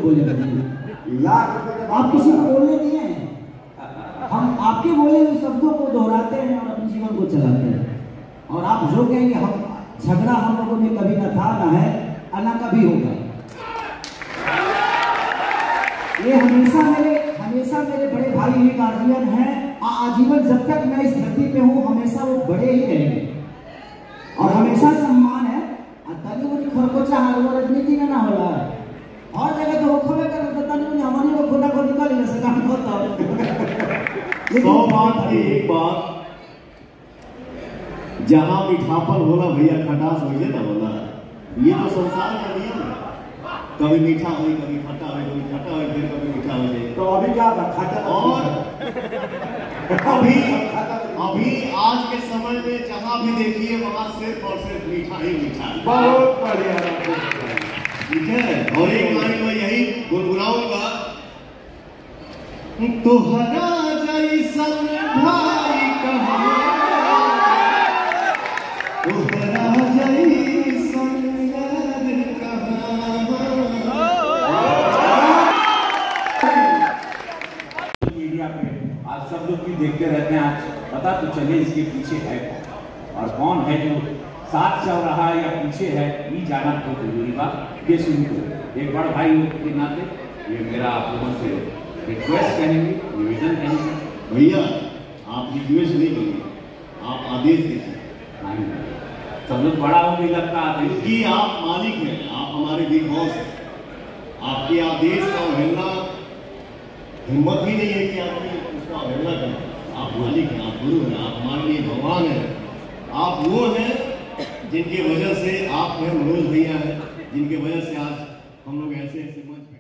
बोले आप किसी को बोलने दिए हैं? हम आपके बोले हुए शब्दों को दोहराते हैं और अपने जीवन को चलाते हैं। और आप जो कहेंगे हम झगड़ा हम लोगों में कभी ना था, ना है और ना कभी होगा। ये हमेशा मेरे बड़े भाई ही गार्जियन हैं। आजीवन जब तक मैं इस धरती पे हूँ हमेशा वो बड़े ही रहेंगे और हमेशा सम्मान है। तनी खरकोचा हार राजनीति में ना होला और जगह तो खबे कर तनी हमारी को खुदा को निकाल नहीं सका होता। सौ बात की एक बात, जहां मीठापन होला भैया खटास हो ना होला। ये तो संसार का नियम है, कभी मीठा हो कभी खट्टा हो, कभी खट्टा हो फिर कभी मीठा हो जाए। तो अभी क्या खट्टा और अभी आज के समय में जहां भी देखिए वहां सिर्फ और सिर्फ मीठा ही मीठा है। बहुत बढ़िया, ठीक है। और एक लाइन में यही गुनगुनाऊंगा, तोहरा जैसन भाई कहाँ, तोहरा जैसन यार कहाँ। मीडिया पे आज सब लोग भी देखते रहते हैं, आज पता तो चले इसके पीछे है और कौन है जो साथ चल रहा है या पीछे है, ये जाना बहुत जरूरी बात। ये शुरू करो एक बड़ा भाई के नाते ये मेरा आप लोगों से रिक्वेस्ट कहेंगे, निवेदन कहेंगे। भैया आप रिक्वेस्ट नहीं करेंगे, आप आदेश दीजिए। सब लोग बड़ा हो भी लगता है इसकी आप मालिक हैं, आप हमारे बिग बॉस हैं। आपके आदेश का अवहेलना हिम्मत ही नहीं है कि आपने उसका अवहेलना करें। आप मालिक हैं, आप गुरु हैं, आप माननीय भगवान हैं। आप वो हैं जिनकी वजह से आप हैं, मनोज भैया हैं, जिनकी वजह से आज हम लोग ऐसे ऐसे मंच पे